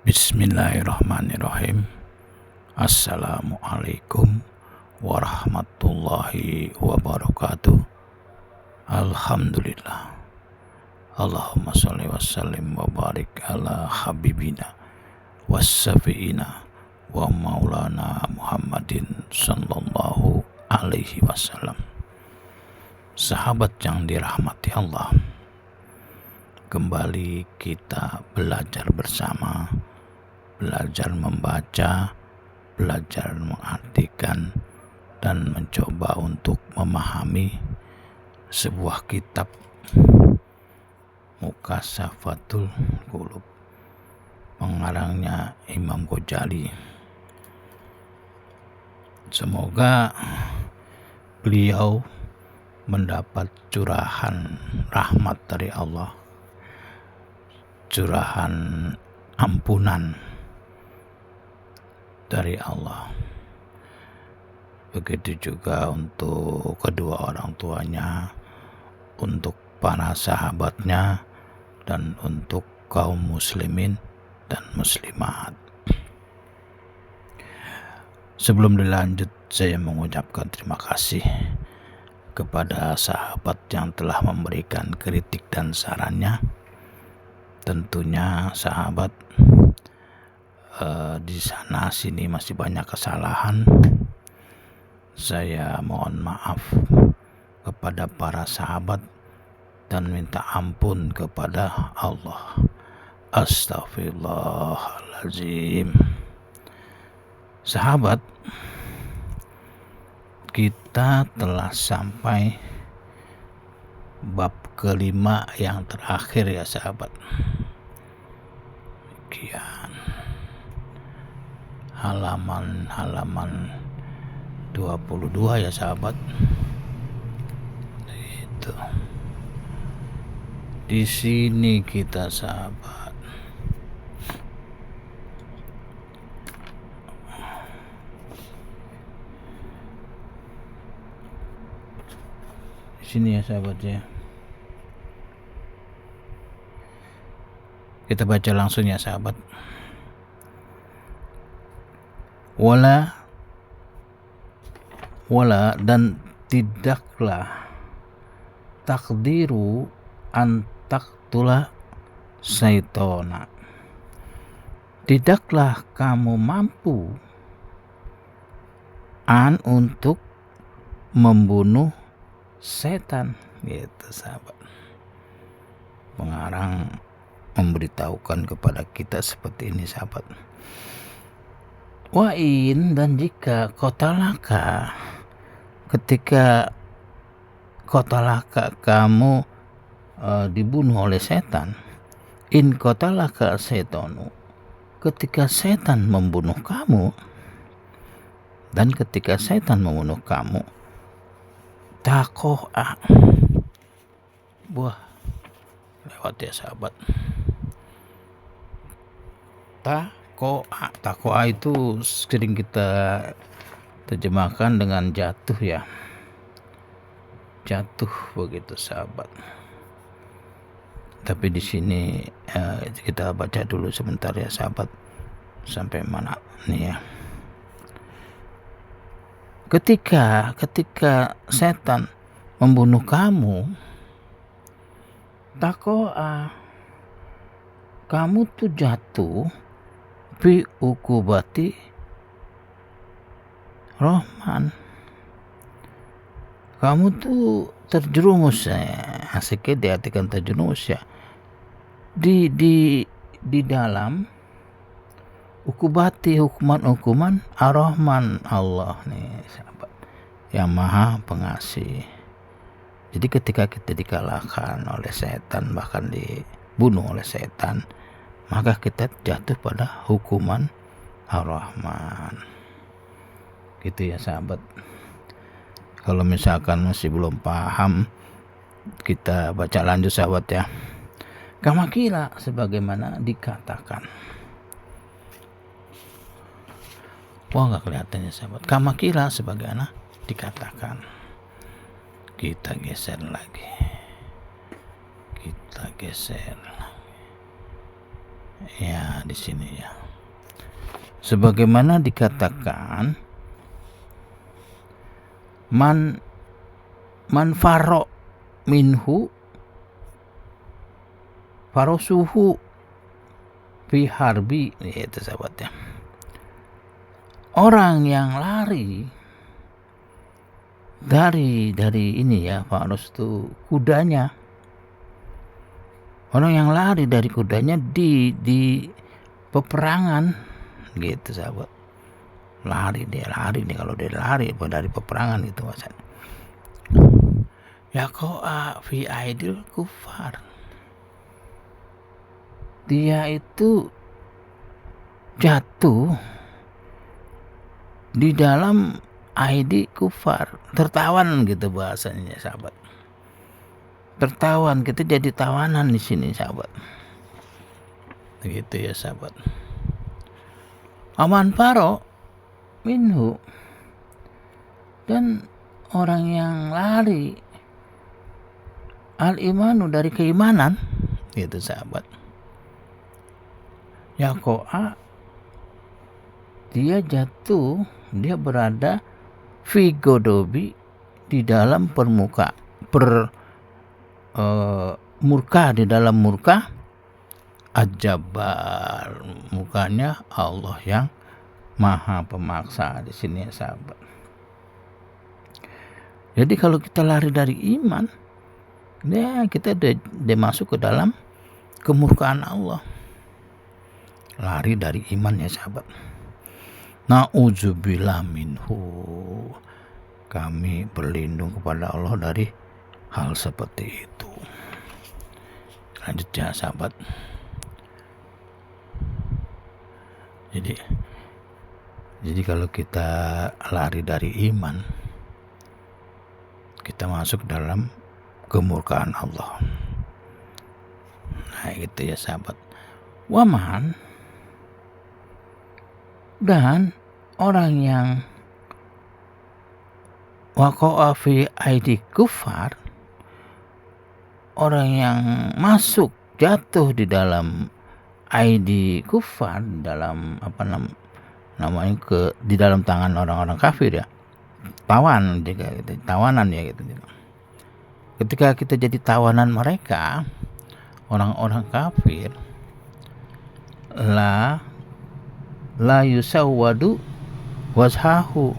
Bismillahirrahmanirrahim. Assalamualaikum warahmatullahi wabarakatuh. Alhamdulillah. Allahumma sholli wa sallim wa barik ala habibina wassafiina wa maulana Muhammadin sallallahu alaihi wasallam. Sahabat yang dirahmati Allah, kembali kita belajar bersama, belajar membaca, belajar mengartikan, dan mencoba untuk memahami sebuah kitab Mukashafatul Qulub, pengarangnya Imam Ghazali. Semoga beliau mendapat curahan rahmat dari Allah, curahan ampunan dari Allah. Begitu juga untuk kedua orang tuanya, untuk para sahabatnya, dan untuk kaum muslimin dan muslimat. Sebelum dilanjut, saya mengucapkan terima kasih kepada sahabat yang telah memberikan kritik dan sarannya. Tentunya sahabat, di sana sini masih banyak kesalahan. Saya mohon maaf kepada para sahabat dan minta ampun kepada Allah. Astaghfirullahaladzim. Sahabat, kita telah sampai bab kelima yang terakhir ya sahabat. Sekian halaman 22 ya sahabat. Itu di sini kita sahabat. Di sini ya sahabat ya. Kita baca langsung ya sahabat. Wala dan tidaklah takdiru antaktula syaitona. Tidaklah kamu mampu untuk membunuh setan, gitu sahabat. Pengarang memberitahukan kepada kita seperti ini sahabat. Wa'in dan jika kotalaka, ketika kotalaka kamu dibunuh oleh setan, in kotalaka setonu, ketika setan membunuh kamu, dan ketika setan membunuh kamu, takoa, buah lewat ya sahabat. Takoa itu sering kita terjemahkan dengan jatuh ya, jatuh begitu sahabat. Tapi di sini kita baca dulu sebentar ya sahabat, sampai mana nih ya. Ketika setan membunuh kamu, takoa, kamu tuh jatuh fi ukubati Rahman, kamu tuh terjerumus ya, asiknya diartikan terjerumus ya, di dalam ukubati, hukuman ar-Rahman, Allah nih sahabat, yang maha pengasih. Jadi ketika kita dikalahkan oleh setan, bahkan dibunuh oleh setan, maka kita jatuh pada hukuman ar-Rahman. Gitu ya sahabat. Kalau misalkan masih belum paham, kita baca lanjut sahabat ya. Kama kila, sebagaimana dikatakan. Wah, nggak kelihatan ya sahabat. Kama kila, sebagaimana dikatakan. Kita geser lagi. Ya, di sini ya. Sebagaimana dikatakan man faro minhu farosuhu fi harbi, itu sahabatnya. Orang yang lari dari ini ya, faros itu kudanya. Orang yang lari dari kudanya di peperangan, gitu sahabat. Lari nih kalau dia lari dari peperangan gitu maksudnya. Yakoa fi aidil kufar. Dia itu jatuh di dalam aidi kufar, tertawan gitu bahasanya sahabat. Tertawan, kita jadi tawanan di sini sahabat. Begitu ya sahabat. Aman faro minhu, dan orang yang lari al imanu dari keimanan, gitu sahabat. Yakoa, dia jatuh, dia berada fi godobi, di dalam murka, di dalam murka Al-Jabbar, mukanya Allah yang maha pemaksa di sini ya sahabat. Jadi kalau kita lari dari iman, ya kita dia masuk ke dalam kemurkaan Allah. Lari dari iman ya sahabat. Na'udzubillah minhu, kami berlindung kepada Allah dari hal seperti itu. Lanjut ya sahabat. Jadi kalau kita lari dari iman, kita masuk dalam kemurkaan Allah. Nah itu ya sahabat. Waman, dan orang yang waqa'a fi aidi kufar, orang yang masuk jatuh di dalam aidi kufar, dalam di dalam tangan orang-orang kafir ya, tawanan ya gitu. Ketika kita jadi tawanan mereka, orang-orang kafir, la yusawwadu wajhahu,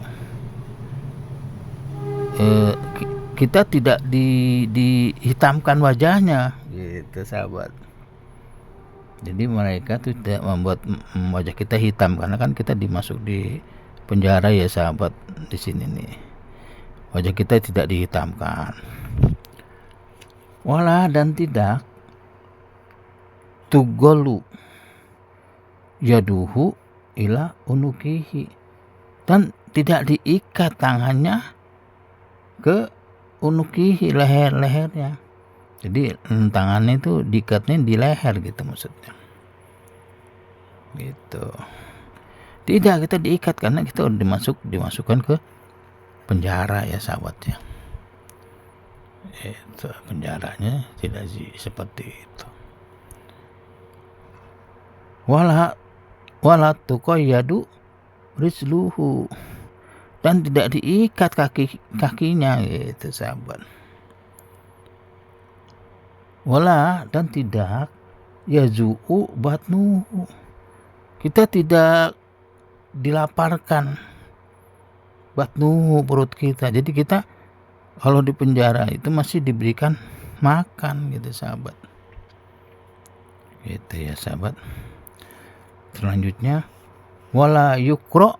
kita tidak dihitamkan wajahnya, gitu sahabat. Jadi mereka tuh tidak membuat wajah kita hitam, karena kan kita dimasuk di penjara ya sahabat. Di sini nih wajah kita tidak dihitamkan. Wala, dan tidak tugolu yaduhu ila unukihi, dan tidak diikat tangannya ke unukihi, lehernya. Jadi tangannya itu diikatnya di leher gitu maksudnya. Gitu. Tidak, kita diikat karena kita udah dimasukkan ke penjara ya sahabatnya. Itu penjaranya tidak seperti itu. Wala tuqayyadu rizluhu, dan tidak diikat kakinya, gitu sahabat. Wala, dan tidak yazu'u batnuhu, kita tidak dilaparkan batnuhu, perut kita. Jadi kita kalau di penjara itu masih diberikan makan, gitu sahabat. Gitu ya sahabat. Selanjutnya wala yukro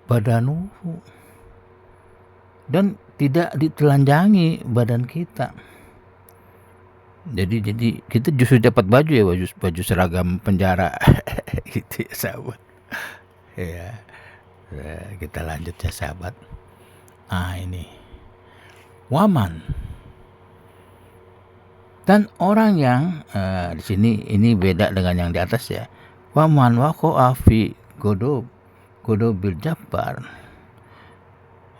badanuhu, dan tidak ditelanjangi badan kita. Jadi kita justru dapat baju ya, baju seragam penjara gitu ya sahabat. Ya, kita lanjut ya sahabat. Ini waman, dan orang yang di sini ini beda dengan yang di atas ya. Waman waqa'a fi godobil jabbar.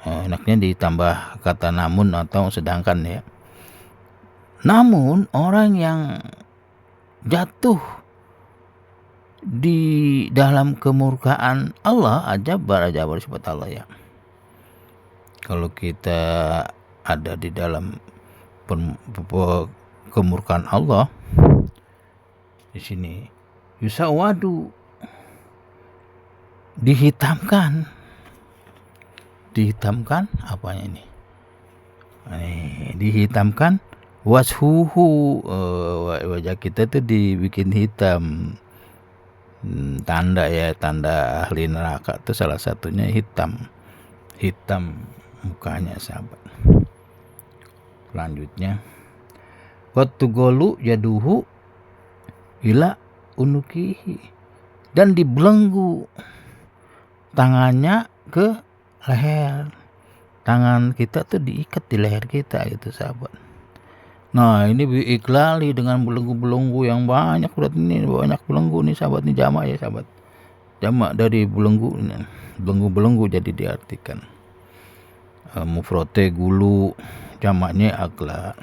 Enaknya ditambah kata namun atau sedangkan ya. Namun orang yang jatuh di dalam kemurkaan Allah aja sifat Allah ya. Kalau kita ada di dalam kemurkaan Allah di sini yusawadu, dihitamkan apanya ini? Dihitamkan washuhu, wajah kita tuh dibikin hitam. Tanda ahli neraka tuh salah satunya hitam mukanya sahabat. Selanjutnya watugolu yaduhu ila unukihi, dan dibelenggu tangannya ke leher. Tangan kita tuh diikat di leher kita gitu sahabat. Nah ini diiklali dengan belenggu-belenggu yang banyak. Berarti ini banyak belenggu nih sahabat, nih jamak ya sahabat. Jamak dari belenggu ini. Belenggu-belenggu jadi diartikan. Mufrote gulu, jamaknya akla.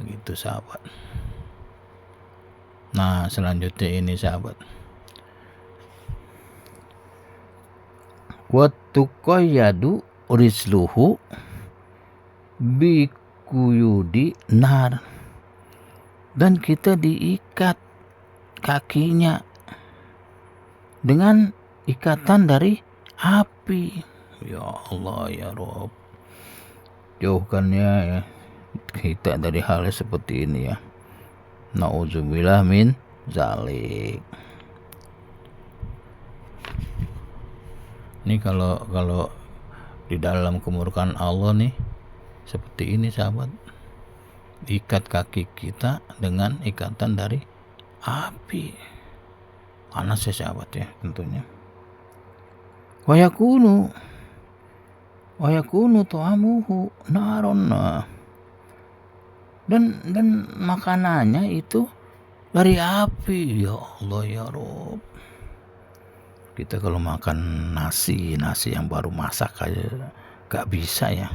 Begitu sahabat. Nah selanjutnya ini sahabat. Watuqayyadu rizluhu bikuyudi nar, dan kita diikat kakinya dengan ikatan dari api. Ya Allah ya Rabb, jauhkannya ya kita dari hal seperti ini ya. Nauzubillah min zalik. Ini kalau di dalam kemurkaan Allah nih seperti ini sahabat, ikat kaki kita dengan ikatan dari api. Panas ya sahabat ya tentunya. Wayakunu ta'amuhu naron, dan makanannya itu dari api. Ya Allah ya Rabb, kita kalau makan nasi yang baru masak aja gak bisa ya,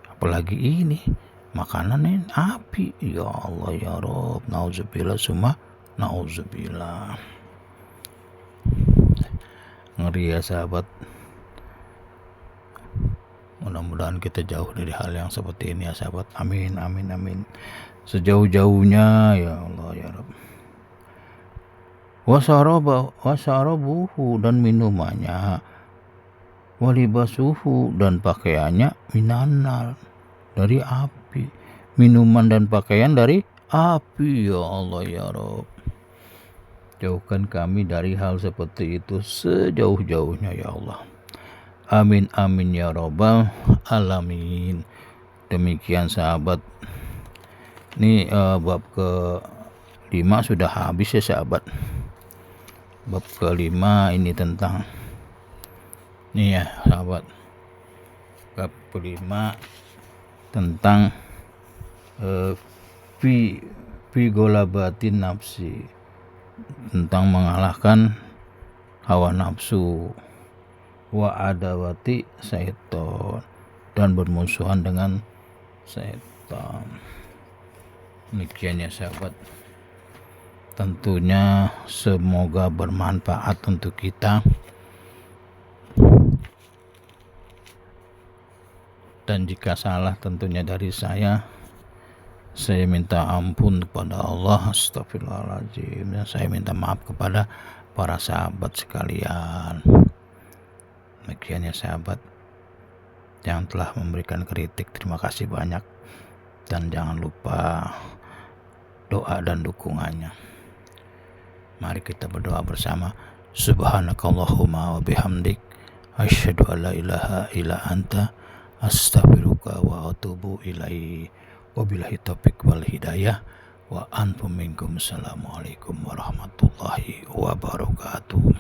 apalagi ini makanannya api. Ya Allah ya Rabb, nauzubillah summa nauzubillah. Ngeri ya sahabat. Mudah-mudahan kita jauh dari hal yang seperti ini ya sahabat. Amin amin amin. Sejauh-jauhnya ya Allah ya Rabb. Wasarabuhu, dan minumannya, walibasuhu, dan pakaiannya, minanar, dari api. Minuman dan pakaian dari api. Ya Allah ya Rabb, jauhkan kami dari hal seperti itu sejauh-jauhnya ya Allah. Amin amin ya Rabbal alamin. Demikian sahabat. Ini bab ke-5 sudah habis ya sahabat. Bab ke-5 ini tentang ini ya sahabat. Bab ke-5 tentang fi golabatin nafsi, tentang mengalahkan hawa nafsu, wa adawati syaitan, dan bermusuhan dengan syaitan. Demikian ya sahabat. Tentunya semoga bermanfaat untuk kita, dan jika salah tentunya dari saya minta ampun kepada Allah, astagfirullahaladzim, dan saya minta maaf kepada para sahabat sekalian. Demikian ya sahabat, yang telah memberikan kritik, terima kasih banyak, dan jangan lupa doa dan dukungannya. Mari kita berdoa bersama. Subhanakallahumma wa bihamdik, asyhadu an la ilaha illa anta, astaghfiruka wa atubu ilaik. Wabillahi taufiq wal hidayah, wa antum minkum. Assalamualaikum warahmatullahi wabarakatuh.